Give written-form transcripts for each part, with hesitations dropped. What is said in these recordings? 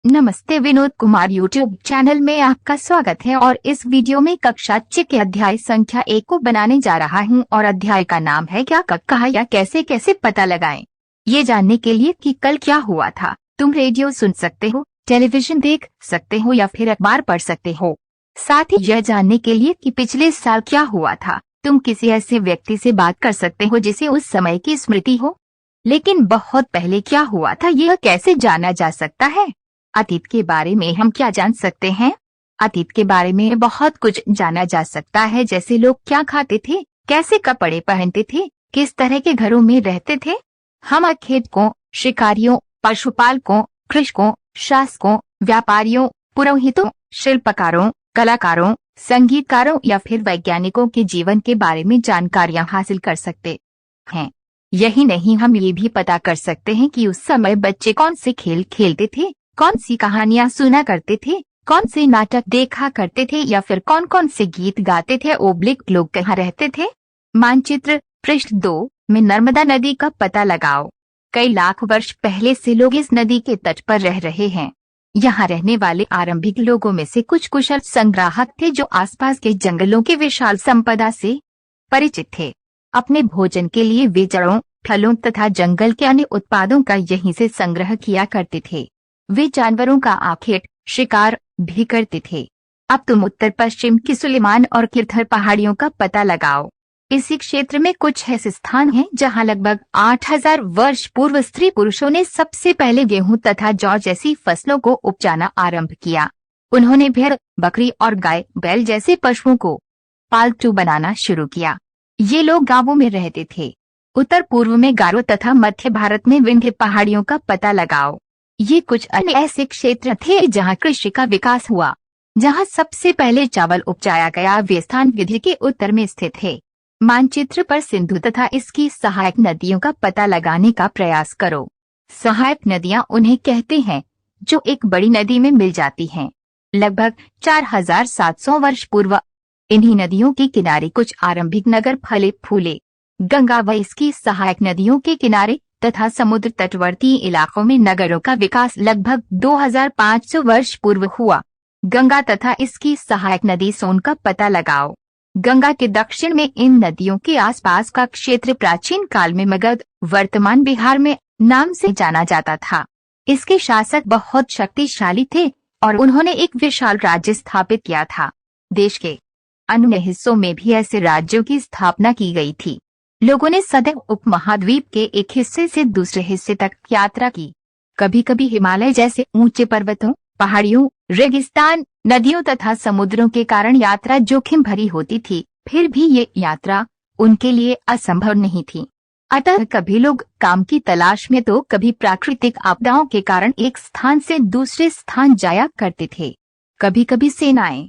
नमस्ते, Vinod Kumar YouTube channel में आपका स्वागत है। और इस वीडियो में कक्षा 6 के अध्याय संख्या 1 को बनाने जा रहा हूं और अध्याय का नाम है क्या, कब, कहा या कैसे कैसे पता लगाएं। ये जानने के लिए कि कल क्या हुआ था, तुम रेडियो सुन सकते हो, टेलीविजन देख सकते हो या फिर अखबार पढ़ सकते हो। साथ ही यह जानने के लिए कि पिछले साल क्या हुआ था, तुम किसी ऐसे व्यक्ति से बात कर सकते हो जिसे उस समय की स्मृति हो। लेकिन बहुत पहले क्या हुआ था यह कैसे जाना जा सकता है। अतीत के बारे में हम क्या जान सकते हैं। अतीत के बारे में बहुत कुछ जाना जा सकता है, जैसे लोग क्या खाते थे, कैसे कपड़े पहनते थे, किस तरह के घरों में रहते थे। हम खेतकों, शिकारियों, पशुपालकों, कृषकों, शासकों, व्यापारियों, पुरोहितों, शिल्पकारों, कलाकारों, संगीतकारों या फिर वैज्ञानिकों के जीवन के बारे में जानकारियां हासिल कर सकते हैं। यही नहीं, हम ये भी पता कर सकते हैं कि उस समय बच्चे कौन से खेल खेलते थे, कौन सी कहानियां सुना करते थे, कौन से नाटक देखा करते थे या फिर कौन कौन से गीत गाते थे। ओब्लिक लोग कहाँ रहते थे। मानचित्र पृष्ठ 2 में नर्मदा नदी का पता लगाओ। कई लाख वर्ष पहले से लोग इस नदी के तट पर रह रहे हैं। यहाँ रहने वाले आरंभिक लोगों में से कुछ कुशल संग्राहक थे जो आसपास के जंगलों की विशाल संपदा से परिचित थे। अपने भोजन के लिए वे जड़ों, फलों तथा जंगल के अन्य उत्पादों का यहीं से संग्रह किया करते थे। वे जानवरों का आखेट शिकार भी करते थे। अब तुम उत्तर पश्चिम की सुलेमान और किरथर पहाड़ियों का पता लगाओ। इसी क्षेत्र में कुछ ऐसे स्थान हैं जहां लगभग 8000 वर्ष पूर्व स्त्री पुरुषों ने सबसे पहले गेहूं तथा जौ जैसी फसलों को उपजाना आरंभ किया। उन्होंने भेड़, बकरी और गाय बैल जैसे पशुओं को पालतू बनाना शुरू किया। ये लोग गांवों में रहते थे। उत्तर पूर्व में गारो तथा मध्य भारत में विंध्य पहाड़ियों का पता लगाओ। ये कुछ अन्य ऐसे क्षेत्र थे जहां कृषि का विकास हुआ। जहां सबसे पहले चावल उपजाया गया वे स्थान विंध्य के उत्तर में स्थित थे। मानचित्र पर सिंधु तथा इसकी सहायक नदियों का पता लगाने का प्रयास करो। सहायक नदियां उन्हें कहते हैं जो एक बड़ी नदी में मिल जाती हैं। लगभग 4700 वर्ष पूर्व इन्हीं नदियों के किनारे कुछ आरंभिक नगर फले फूले। गंगा व इसकी सहायक नदियों के किनारे तथा समुद्र तटवर्ती इलाकों में नगरों का विकास लगभग 2500 वर्ष पूर्व हुआ। गंगा तथा इसकी सहायक नदी सोन का पता लगाओ। गंगा के दक्षिण में इन नदियों के आसपास का क्षेत्र प्राचीन काल में मगध, वर्तमान बिहार में, नाम से जाना जाता था। इसके शासक बहुत शक्तिशाली थे और उन्होंने एक विशाल राज्य स्थापित किया था। देश के अन्य हिस्सों में भी ऐसे राज्यों की स्थापना की गई थी। लोगों ने सदैव उपमहाद्वीप के एक हिस्से से दूसरे हिस्से तक यात्रा की। कभी कभी हिमालय जैसे ऊंचे पर्वतों, पहाड़ियों, रेगिस्तान, नदियों तथा समुद्रों के कारण यात्रा जोखिम भरी होती थी। फिर भी ये यात्रा उनके लिए असंभव नहीं थी। अतः कभी लोग काम की तलाश में तो कभी प्राकृतिक आपदाओं के कारण एक स्थान से दूसरे स्थान जाया करते थे। कभी कभी सेनाएं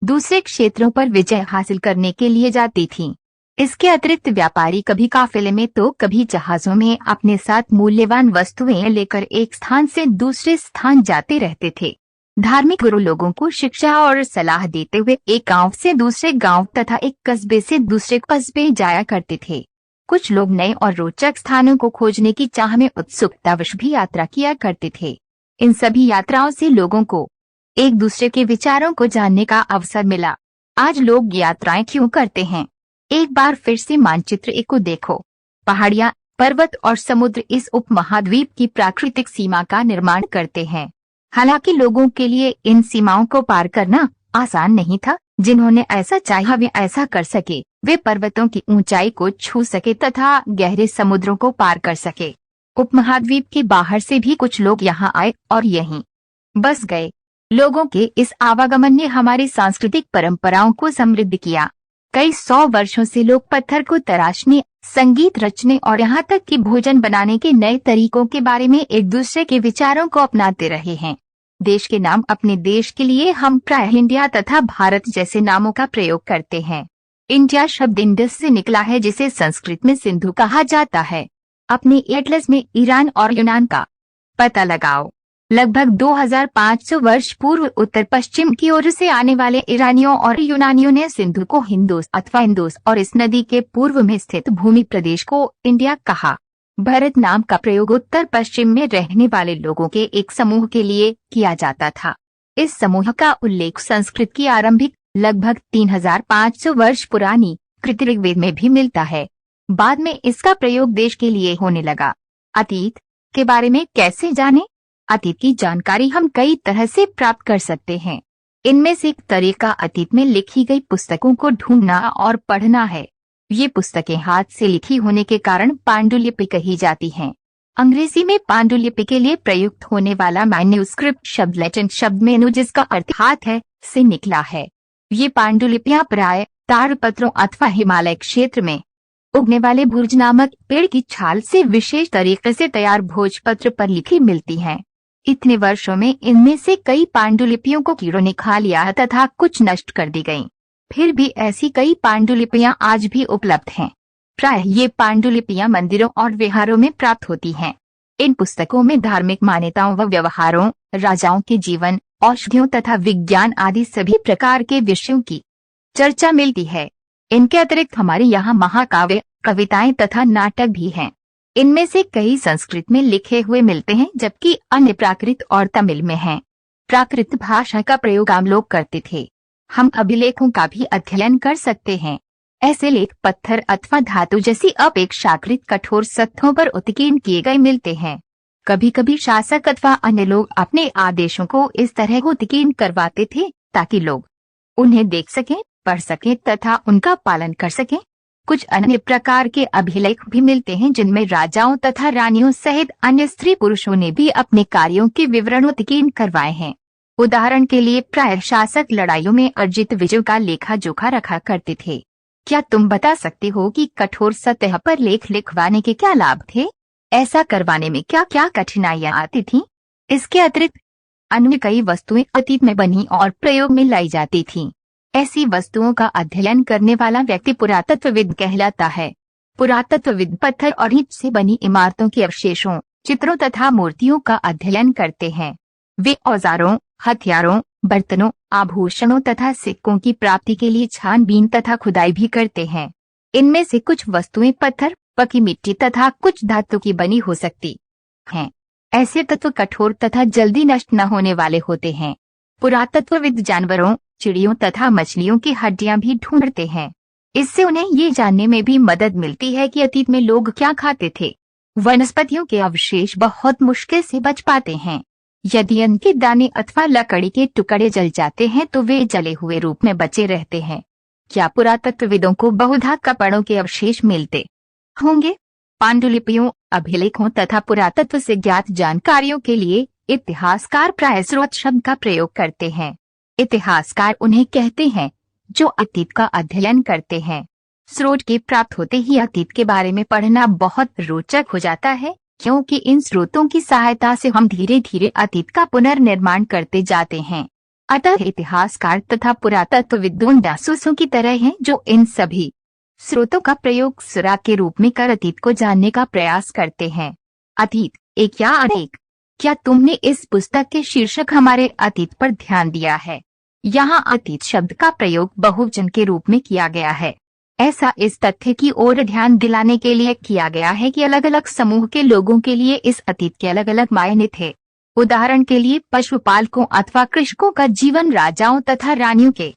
दूसरे क्षेत्रों पर विजय हासिल करने के लिए जाती थीं। इसके अतिरिक्त व्यापारी कभी काफिले में तो कभी जहाजों में अपने साथ मूल्यवान वस्तुएं लेकर एक स्थान से दूसरे स्थान जाते रहते थे। धार्मिक गुरु लोगों को शिक्षा और सलाह देते हुए एक गांव से दूसरे गांव तथा एक कस्बे से दूसरे कस्बे जाया करते थे। कुछ लोग नए और रोचक स्थानों को खोजने की चाह में उत्सुकतावश भी यात्रा किया करते थे। इन सभी यात्राओं से लोगों को एक दूसरे के विचारों को जानने का अवसर मिला। आज लोग यात्राएं क्यों करते हैं? एक बार फिर से मानचित्र 1 को देखो। पहाड़ियां, पर्वत और समुद्र इस उपमहाद्वीप की प्राकृतिक सीमा का निर्माण करते हैं। हालांकि लोगों के लिए इन सीमाओं को पार करना आसान नहीं था। जिन्होंने ऐसा चाहा वे ऐसा कर सके। वे पर्वतों की ऊंचाई को छू सके तथा गहरे समुद्रों को पार कर सके। उपमहाद्वीप के बाहर से भी कुछ लोग यहाँ आए और यहीं बस गए। लोगों के इस आवागमन ने हमारी सांस्कृतिक परंपराओं को समृद्ध किया। कई 100 वर्षों से लोग पत्थर को तराशने, संगीत रचने और यहाँ तक कि भोजन बनाने के नए तरीकों के बारे में एक दूसरे के विचारों को अपनाते रहे हैं। देश के नाम अपने देश के लिए हम प्रायः इंडिया तथा भारत जैसे नामों का प्रयोग करते हैं। इंडिया शब्द इंडस से निकला है जिसे संस्कृत में सिंधु कहा जाता है। अपने एटलस में ईरान और यूनान का पता लगाओ। लगभग 2500 वर्ष पूर्व उत्तर पश्चिम की ओर से आने वाले ईरानियों और यूनानियों ने सिंधु को हिंदोस अथवा इंदोस और इस नदी के पूर्व में स्थित भूमि प्रदेश को इंडिया कहा। भरत नाम का प्रयोग उत्तर पश्चिम में रहने वाले लोगों के एक समूह के लिए किया जाता था। इस समूह का उल्लेख संस्कृत की आरंभिक लगभग 3500 वर्ष पुरानी कृति ऋग्वेद में भी मिलता है। बाद में इसका प्रयोग देश के लिए होने लगा। अतीत के बारे में कैसे जानें? अतीत की जानकारी हम कई तरह से प्राप्त कर सकते हैं। इनमें से एक तरीका अतीत में लिखी गई पुस्तकों को ढूंढना और पढ़ना है। ये पुस्तकें हाथ से लिखी होने के कारण पांडुलिपि कही जाती हैं। अंग्रेजी में पांडुलिपि के लिए प्रयुक्त होने वाला मैन्यूस्क्रिप्ट शब्द लैटिन शब्द मेनू जिसका अर्थ हाथ है से निकला है। ये पांडुलिपियां प्राय ताड़पत्रों अथवा हिमालय क्षेत्र में उगने वाले भुर्ज नामक पेड़ की छाल से विशेष तरीके से तैयार भोजपत्र पर लिखी मिलती हैं। इतने वर्षों में इनमें से कई पांडुलिपियों को कीड़ों ने खा लिया तथा कुछ नष्ट कर दी गईं। फिर भी ऐसी कई पांडुलिपियां आज भी उपलब्ध हैं। प्राय ये पांडुलिपियां मंदिरों और विहारों में प्राप्त होती हैं। इन पुस्तकों में धार्मिक मान्यताओं व व्यवहारों, राजाओं के जीवन, औषधियों तथा विज्ञान आदि सभी प्रकार के विषयों की चर्चा मिलती है। इनके अतिरिक्त हमारे यहाँ महाकाव्य, कविताएं तथा नाटक भी हैं। इनमें से कई संस्कृत में लिखे हुए मिलते हैं जबकि अन्य प्राकृत और तमिल में हैं। प्राकृत भाषा का प्रयोग आम लोग करते थे। हम अभिलेखों का भी अध्ययन कर सकते हैं। ऐसे लेख पत्थर अथवा धातु जैसी अपेक्षाकृत कठोर सत्थों पर उत्कीर्ण किए गए मिलते हैं। कभी कभी शासक अथवा अन्य लोग अपने आदेशों को इस तरह उत्कीर्ण करवाते थे ताकि लोग उन्हें देख सकें, पढ़ सकें तथा उनका पालन कर सकें। कुछ अन्य प्रकार के अभिलेख भी मिलते हैं जिनमें राजाओं तथा रानियों सहित अन्य स्त्री पुरुषों ने भी अपने कार्यों के विवरण उत्कीर्ण करवाए हैं। उदाहरण के लिए प्राय शासक लड़ाइयों में अर्जित विजयों का लेखा जोखा रखा करते थे। क्या तुम बता सकते हो कि कठोर सतह पर लेख लिखवाने के क्या लाभ थे? ऐसा करवाने में क्या क्या कठिनाइयां आती थीं? इसके अतिरिक्त अन्य कई वस्तुएं अतीत में बनी और प्रयोग में लाई जाती थीं। ऐसी वस्तुओं का अध्ययन करने वाला व्यक्ति पुरातत्वविद कहलाता है। पुरातत्वविद पत्थर और ईंट से बनी इमारतों के अवशेषों, चित्रों तथा मूर्तियों का अध्ययन करते हैं। वे औजारों, हथियारों, बर्तनों, आभूषणों तथा सिक्कों की प्राप्ति के लिए छानबीन तथा खुदाई भी करते हैं। इनमें से कुछ वस्तुएं पत्थर, पकी मिट्टी तथा कुछ धातु की बनी हो सकती हैं। ऐसे तत्व कठोर तथा जल्दी नष्ट न होने वाले होते हैं। पुरातत्वविद जानवरों, चिड़ियों तथा मछलियों की हड्डियां भी ढूंढते हैं। इससे उन्हें ये जानने में भी मदद मिलती है कि अतीत में लोग क्या खाते थे। वनस्पतियों के अवशेष बहुत मुश्किल से बच पाते हैं। यदि इनके दाने अथवा लकड़ी के टुकड़े जल जाते हैं तो वे जले हुए रूप में बचे रहते हैं। क्या पुरातत्वविदों को बहुधा कपड़ों के अवशेष मिलते होंगे? पांडुलिपियों, अभिलेखों तथा पुरातत्व से ज्ञात जानकारियों के लिए इतिहासकार प्राय स्रोत शब्द का प्रयोग करते हैं। इतिहासकार उन्हें कहते हैं जो अतीत का अध्ययन करते हैं। स्रोत के प्राप्त होते ही अतीत के बारे में पढ़ना बहुत रोचक हो जाता है, क्योंकि इन स्रोतों की सहायता से हम धीरे धीरे अतीत का पुनर्निर्माण करते जाते हैं। अतः इतिहासकार तथा पुरातत्वविद दोनों जासूसों की तरह हैं जो इन सभी स्रोतों का प्रयोग सुराग के रूप में कर अतीत को जानने का प्रयास करते हैं। अतीत एक या अनेक? क्या तुमने इस पुस्तक के शीर्षक हमारे अतीत पर ध्यान दिया है? यहाँ अतीत शब्द का प्रयोग बहुवचन के रूप में किया गया है। ऐसा इस तथ्य की ओर ध्यान दिलाने के लिए किया गया है कि अलग अलग समूह के लोगों के लिए इस अतीत के अलग अलग मायने थे। उदाहरण के लिए पशुपालकों अथवा कृषकों का जीवन राजाओं तथा रानियों के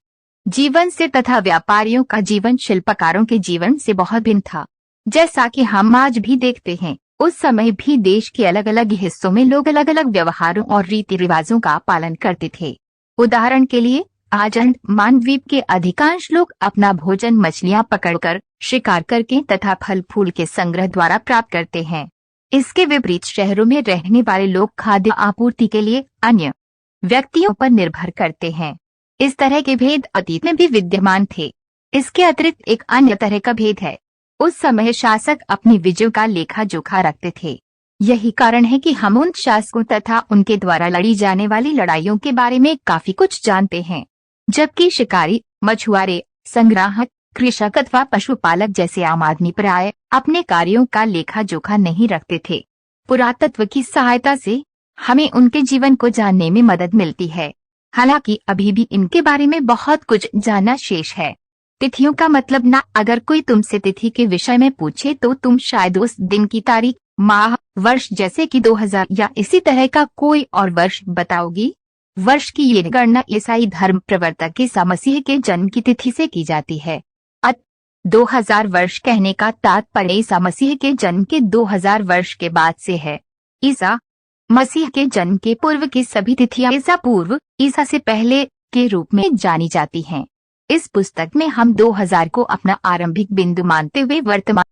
जीवन से तथा व्यापारियों का जीवन शिल्पकारों के जीवन से बहुत भिन्न था। जैसा कि हम आज भी देखते हैं, उस समय भी देश के अलग अलग हिस्सों में लोग अलग अलग व्यवहारों और रीति रिवाजों का पालन करते थे। उदाहरण के लिए आज अंडमान द्वीप के अधिकांश लोग अपना भोजन मछलियां पकड़कर, शिकार करके तथा फल फूल के संग्रह द्वारा प्राप्त करते हैं। इसके विपरीत शहरों में रहने वाले लोग खाद्य आपूर्ति के लिए अन्य व्यक्तियों पर निर्भर करते हैं। इस तरह के भेद अतीत में भी विद्यमान थे। इसके अतिरिक्त एक अन्य तरह का भेद है। उस समय शासक अपनी विजयों का लेखा जोखा रखते थे। यही कारण है कि हम उन शासकों तथा उनके द्वारा लड़ी जाने वाली लड़ाइयों के बारे में काफी कुछ जानते हैं, जबकि शिकारी, मछुआरे, संग्राहक, कृषक अथवा पशुपालक जैसे आम आदमी प्राय अपने कार्यों का लेखा जोखा नहीं रखते थे। पुरातत्व की सहायता से हमें उनके जीवन को जानने में मदद मिलती है। हालांकि अभी भी इनके बारे में बहुत कुछ जानना शेष है। तिथियों का मतलब ना, अगर कोई तुमसे तिथि के विषय में पूछे तो तुम शायद उस दिन की तारीख माह, वर्ष जैसे कि 2000 या इसी तरह का कोई और वर्ष बताओगी? वर्ष की ये गणना ईसाई धर्म प्रवर्तक ईसा मसीह के जन्म की तिथि से की जाती है। 2000 वर्ष कहने का तात्पर्य ईसा मसीह के जन्म के 2000 वर्ष के बाद से है। ईसा मसीह के जन्म के पूर्व की सभी तिथियां ईसा पूर्व, ईसा से पहले के रूप में जानी जाती हैं। इस पुस्तक में हम 2000 को अपना आरंभिक बिंदु मानते हुए वर्तमान